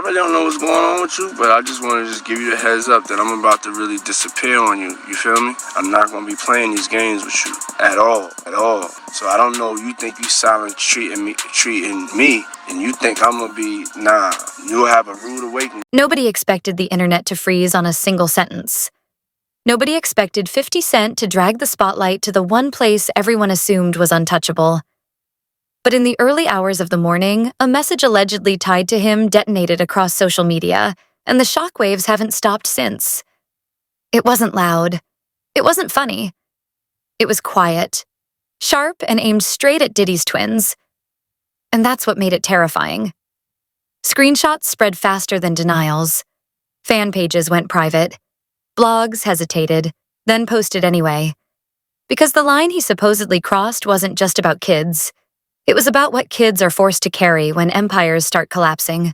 really don't know what's going on with you, but I just want to just give you the heads up that I'm about to really disappear on you. You feel me? I'm not going to be playing these games with you at all. So I don't know. You think you silent treating me, and you think I'm going to be, nah, you'll have a rude awakening. Nobody expected the internet to freeze on a single sentence. Nobody expected 50 Cent to drag the spotlight to the one place everyone assumed was untouchable. But in the early hours of the morning, a message allegedly tied to him detonated across social media, and the shockwaves haven't stopped since. It wasn't loud. It wasn't funny. It was quiet, sharp, and aimed straight at Diddy's twins. And that's what made it terrifying. Screenshots spread faster than denials. Fan pages went private. Blogs hesitated, then posted anyway. Because the line he supposedly crossed wasn't just about kids. It was about what kids are forced to carry when empires start collapsing.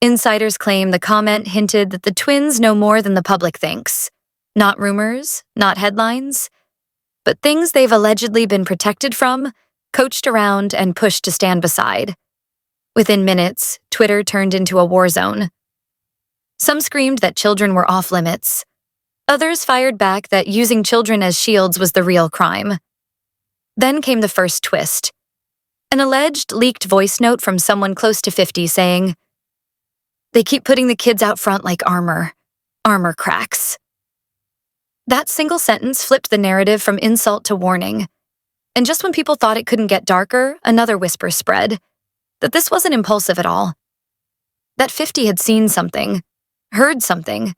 Insiders claim the comment hinted that the twins know more than the public thinks. Not rumors, not headlines, but things they've allegedly been protected from, coached around, and pushed to stand beside. Within minutes, Twitter turned into a war zone. Some screamed that children were off limits. Others fired back that using children as shields was the real crime. Then came the first twist. An alleged leaked voice note from someone close to 50 saying, "They keep putting the kids out front like armor. Armor cracks." That single sentence flipped the narrative from insult to warning. And just when people thought it couldn't get darker, another whisper spread, that this wasn't impulsive at all. That 50 had seen something, heard something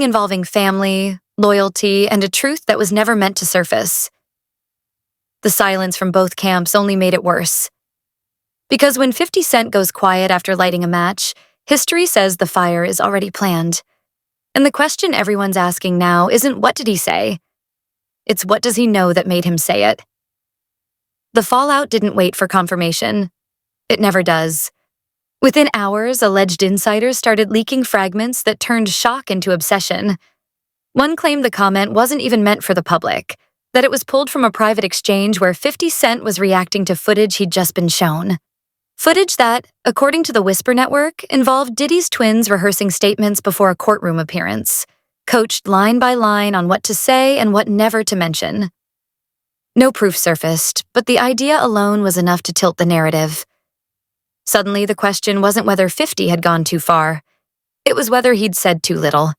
involving family, loyalty, and a truth that was never meant to surface. The silence from both camps only made it worse. Because when 50 Cent goes quiet after lighting a match, history says the fire is already planned. And the question everyone's asking now isn't what did he say? It's what does he know that made him say it? The fallout didn't wait for confirmation. It never does. Within hours, alleged insiders started leaking fragments that turned shock into obsession. One claimed the comment wasn't even meant for the public, that it was pulled from a private exchange where 50 Cent was reacting to footage he'd just been shown. Footage that, according to the Whisper Network, involved Diddy's twins rehearsing statements before a courtroom appearance, coached line by line on what to say and what never to mention. No proof surfaced, but the idea alone was enough to tilt the narrative. Suddenly, the question wasn't whether 50 had gone too far. It was whether he'd said too little.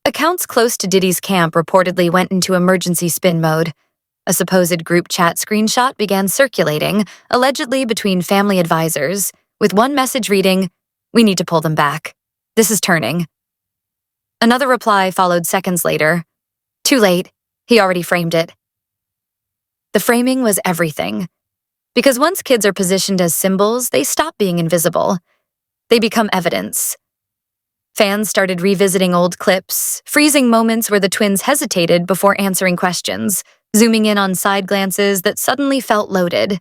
Accounts close to Diddy's camp reportedly went into emergency spin mode. A supposed group chat screenshot began circulating, allegedly between family advisors, with one message reading, "We need to pull them back. This is turning." Another reply followed seconds later. "Too late. He already framed it." The framing was everything. Because once kids are positioned as symbols, they stop being invisible. They become evidence. Fans started revisiting old clips, freezing moments where the twins hesitated before answering questions, zooming in on side glances that suddenly felt loaded.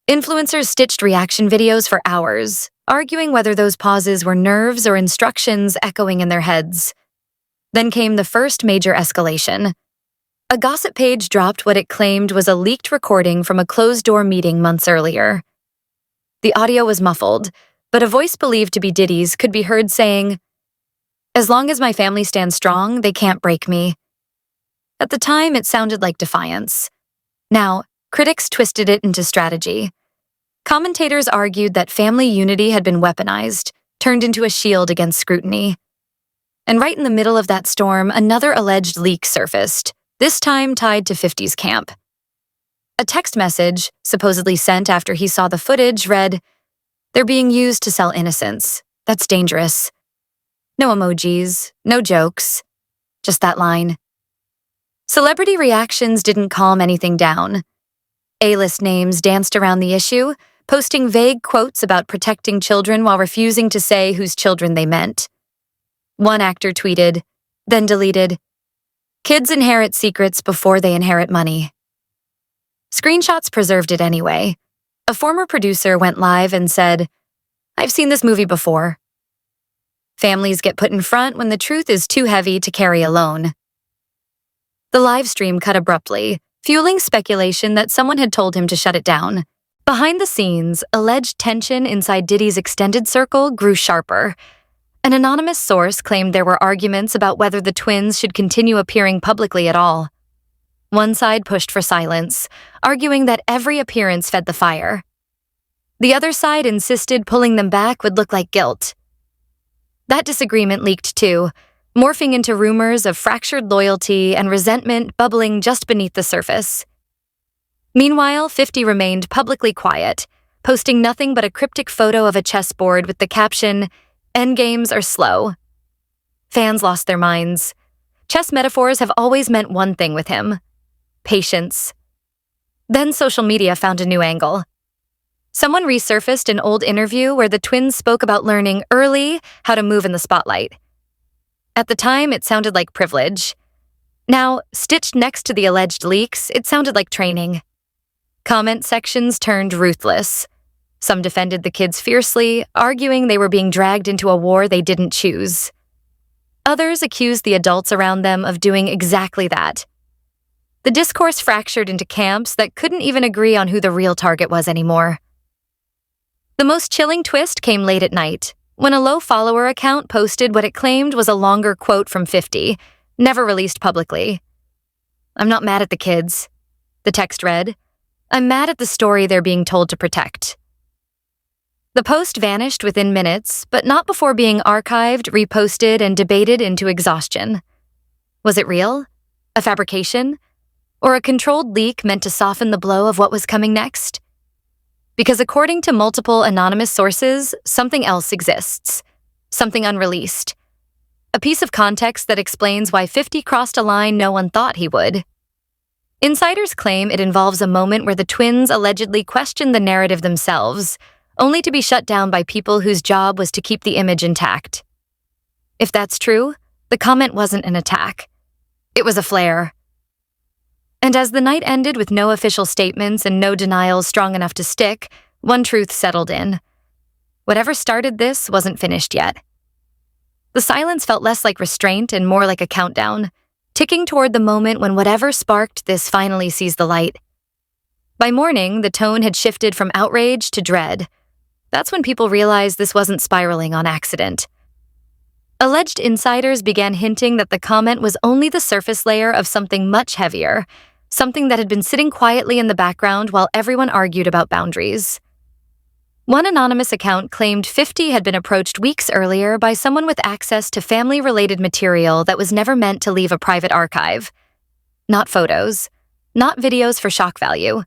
Influencers stitched reaction videos for hours, arguing whether those pauses were nerves or instructions echoing in their heads. Then came the first major escalation. A gossip page dropped what it claimed was a leaked recording from a closed-door meeting months earlier. The audio was muffled, but a voice believed to be Diddy's could be heard saying, "As long as my family stands strong, they can't break me." At the time, it sounded like defiance. Now, critics twisted it into strategy. Commentators argued that family unity had been weaponized, turned into a shield against scrutiny. And right in the middle of that storm, another alleged leak surfaced, this time tied to 50's camp. A text message, supposedly sent after he saw the footage, read, "They're being used to sell innocence. That's dangerous." No emojis, no jokes, just that line. Celebrity reactions didn't calm anything down. A-list names danced around the issue, posting vague quotes about protecting children while refusing to say whose children they meant. One actor tweeted, then deleted, "Kids inherit secrets before they inherit money." Screenshots preserved it anyway. A former producer went live and said, "I've seen this movie before." Families get put in front when the truth is too heavy to carry alone. The live stream cut abruptly, fueling speculation that someone had told him to shut it down. Behind the scenes, alleged tension inside Diddy's extended circle grew sharper. An anonymous source claimed there were arguments about whether the twins should continue appearing publicly at all. One side pushed for silence, arguing that every appearance fed the fire. The other side insisted pulling them back would look like guilt. That disagreement leaked too, morphing into rumors of fractured loyalty and resentment bubbling just beneath the surface. Meanwhile, 50 remained publicly quiet, posting nothing but a cryptic photo of a chessboard with the caption, "Endgames are slow." Fans lost their minds. Chess metaphors have always meant one thing with him: patience. Then social media found a new angle. Someone resurfaced an old interview where the twins spoke about learning early how to move in the spotlight. At the time, it sounded like privilege. Now, stitched next to the alleged leaks, it sounded like training. Comment sections turned ruthless. Some defended the kids fiercely, arguing they were being dragged into a war they didn't choose. Others accused the adults around them of doing exactly that. The discourse fractured into camps that couldn't even agree on who the real target was anymore. The most chilling twist came late at night, when a low-follower account posted what it claimed was a longer quote from 50, never released publicly. "I'm not mad at the kids," the text read. "I'm mad at the story they're being told to protect." The post vanished within minutes, but not before being archived, reposted, and debated into exhaustion. Was it real? A fabrication? Or a controlled leak meant to soften the blow of what was coming next? Because according to multiple anonymous sources, something else exists. Something unreleased. A piece of context that explains why 50 crossed a line no one thought he would. Insiders claim it involves a moment where the twins allegedly questioned the narrative themselves, only to be shut down by people whose job was to keep the image intact. If that's true, the comment wasn't an attack. It was a flare. And as the night ended with no official statements and no denials strong enough to stick, one truth settled in. Whatever started this wasn't finished yet. The silence felt less like restraint and more like a countdown, ticking toward the moment when whatever sparked this finally sees the light. By morning, the tone had shifted from outrage to dread. That's when people realized this wasn't spiraling on accident. Alleged insiders began hinting that the comment was only the surface layer of something much heavier, something that had been sitting quietly in the background while everyone argued about boundaries. One anonymous account claimed 50 had been approached weeks earlier by someone with access to family-related material that was never meant to leave a private archive. Not photos, not videos for shock value,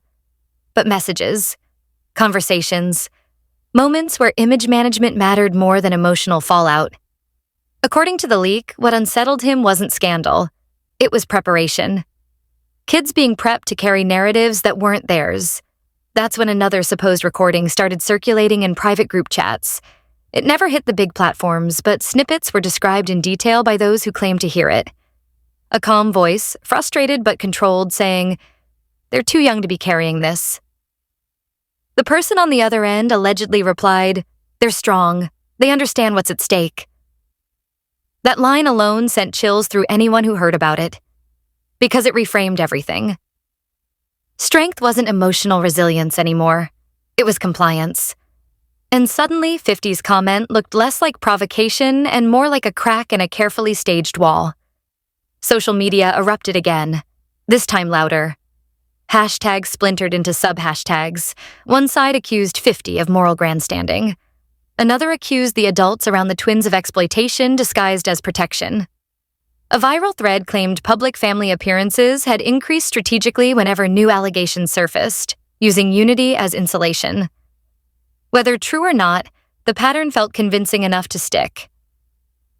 but messages, conversations, moments where image management mattered more than emotional fallout. According to the leak, what unsettled him wasn't scandal. It was preparation. Kids being prepped to carry narratives that weren't theirs. That's when another supposed recording started circulating in private group chats. It never hit the big platforms, but snippets were described in detail by those who claimed to hear it. A calm voice, frustrated but controlled, saying, "They're too young to be carrying this." The person on the other end allegedly replied, "They're strong. They understand what's at stake." That line alone sent chills through anyone who heard about it, because it reframed everything. Strength wasn't emotional resilience anymore. It was compliance. And suddenly, 50's comment looked less like provocation and more like a crack in a carefully staged wall. Social media erupted again, this time louder. Hashtags splintered into sub-hashtags. One side accused 50 of moral grandstanding. Another accused the adults around the twins of exploitation disguised as protection. A viral thread claimed public family appearances had increased strategically whenever new allegations surfaced, using unity as insulation. Whether true or not, the pattern felt convincing enough to stick.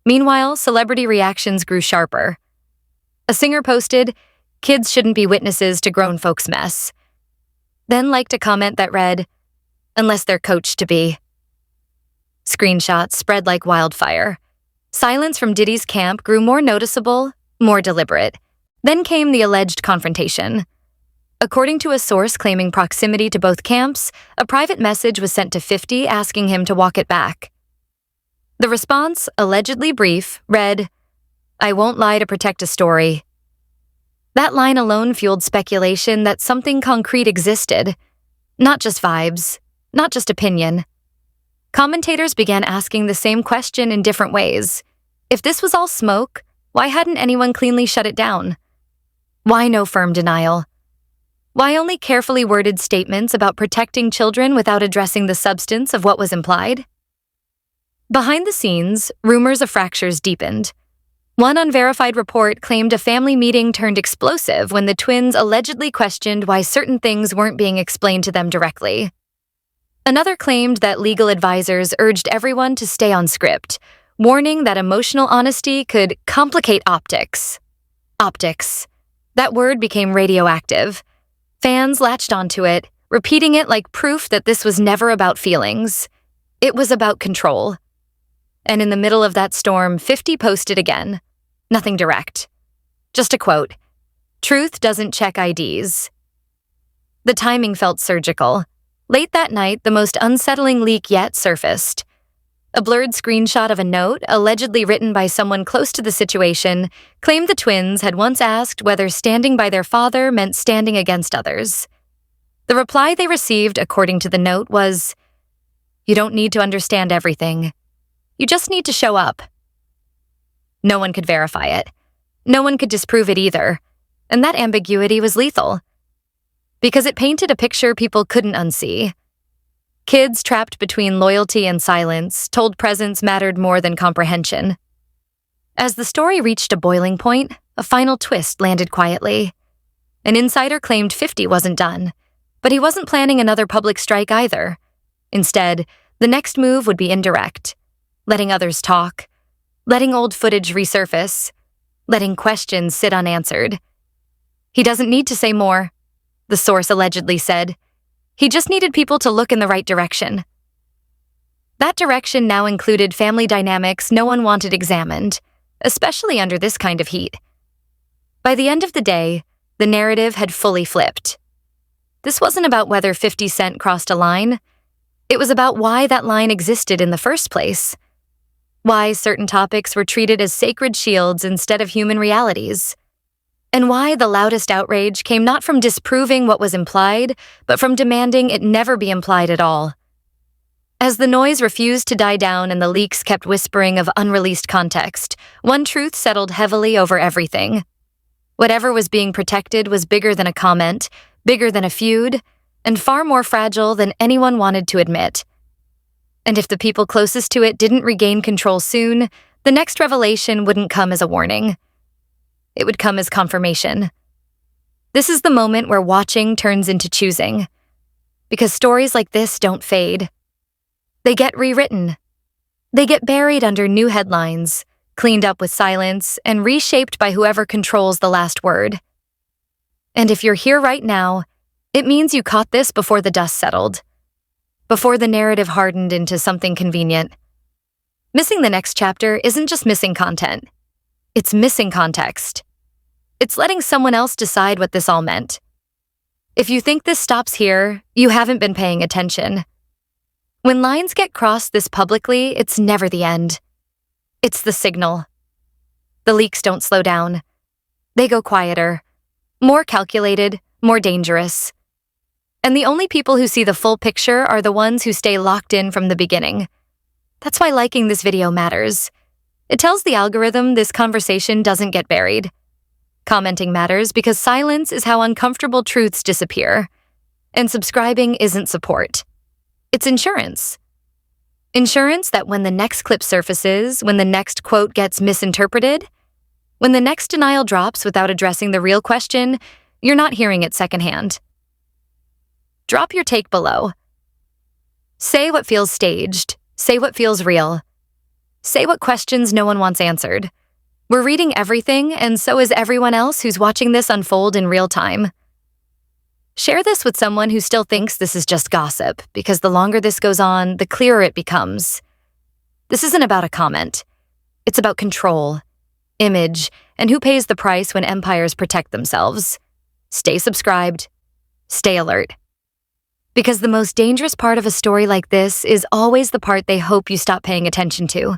Meanwhile, celebrity reactions grew sharper. A singer posted, "Kids shouldn't be witnesses to grown folks' mess." Then liked a comment that read, "Unless they're coached to be." Screenshots spread like wildfire. Silence from Diddy's camp grew more noticeable, more deliberate. Then came the alleged confrontation. According to a source claiming proximity to both camps, a private message was sent to 50 asking him to walk it back. The response, allegedly brief, read, "I won't lie to protect a story." That line alone fueled speculation that something concrete existed. Not just vibes, not just opinion. Commentators began asking the same question in different ways. If this was all smoke, why hadn't anyone cleanly shut it down? Why no firm denial? Why only carefully worded statements about protecting children without addressing the substance of what was implied? Behind the scenes, rumors of fractures deepened. One unverified report claimed a family meeting turned explosive when the twins allegedly questioned why certain things weren't being explained to them directly. Another claimed that legal advisors urged everyone to stay on script, warning that emotional honesty could complicate optics. Optics. That word became radioactive. Fans latched onto it, repeating it like proof that this was never about feelings. It was about control. And in the middle of that storm, 50 posted again. Nothing direct. Just a quote. Truth doesn't check IDs. The timing felt surgical. Late that night, the most unsettling leak yet surfaced. A blurred screenshot of a note, allegedly written by someone close to the situation, claimed the twins had once asked whether standing by their father meant standing against others. The reply they received, according to the note, was, "You don't need to understand everything. You just need to show up." No one could verify it. No one could disprove it either. And that ambiguity was lethal. Because it painted a picture people couldn't unsee. Kids trapped between loyalty and silence, told presence mattered more than comprehension. As the story reached a boiling point, a final twist landed quietly. An insider claimed 50 wasn't done, but he wasn't planning another public strike either. Instead, the next move would be indirect, letting others talk, letting old footage resurface, letting questions sit unanswered. He doesn't need to say more, the source allegedly said. He just needed people to look in the right direction. That direction now included family dynamics no one wanted examined, especially under this kind of heat. By the end of the day, the narrative had fully flipped. This wasn't about whether 50 Cent crossed a line. It was about why that line existed in the first place. Why certain topics were treated as sacred shields instead of human realities. And why the loudest outrage came not from disproving what was implied, but from demanding it never be implied at all. As the noise refused to die down and the leaks kept whispering of unreleased context, one truth settled heavily over everything. Whatever was being protected was bigger than a comment, bigger than a feud, and far more fragile than anyone wanted to admit. And if the people closest to it didn't regain control soon, the next revelation wouldn't come as a warning. It would come as confirmation. This is the moment where watching turns into choosing. Because stories like this don't fade. They get rewritten. They get buried under new headlines, cleaned up with silence, and reshaped by whoever controls the last word. And if you're here right now, it means you caught this before the dust settled. Before the narrative hardened into something convenient. Missing the next chapter isn't just missing content. It's missing context. It's letting someone else decide what this all meant. If you think this stops here, you haven't been paying attention. When lines get crossed this publicly, it's never the end. It's the signal. The leaks don't slow down. They go quieter, more calculated, more dangerous. And the only people who see the full picture are the ones who stay locked in from the beginning. That's why liking this video matters. It tells the algorithm this conversation doesn't get buried. Commenting matters because silence is how uncomfortable truths disappear. And subscribing isn't support. It's insurance. Insurance that when the next clip surfaces, when the next quote gets misinterpreted, when the next denial drops without addressing the real question, you're not hearing it secondhand. Drop your take below. Say what feels staged. Say what feels real. Say what questions no one wants answered. We're reading everything, and so is everyone else who's watching this unfold in real time. Share this with someone who still thinks this is just gossip, because the longer this goes on, the clearer it becomes. This isn't about a comment. It's about control, image, and who pays the price when empires protect themselves. Stay subscribed. Stay alert. Because the most dangerous part of a story like this is always the part they hope you stop paying attention to.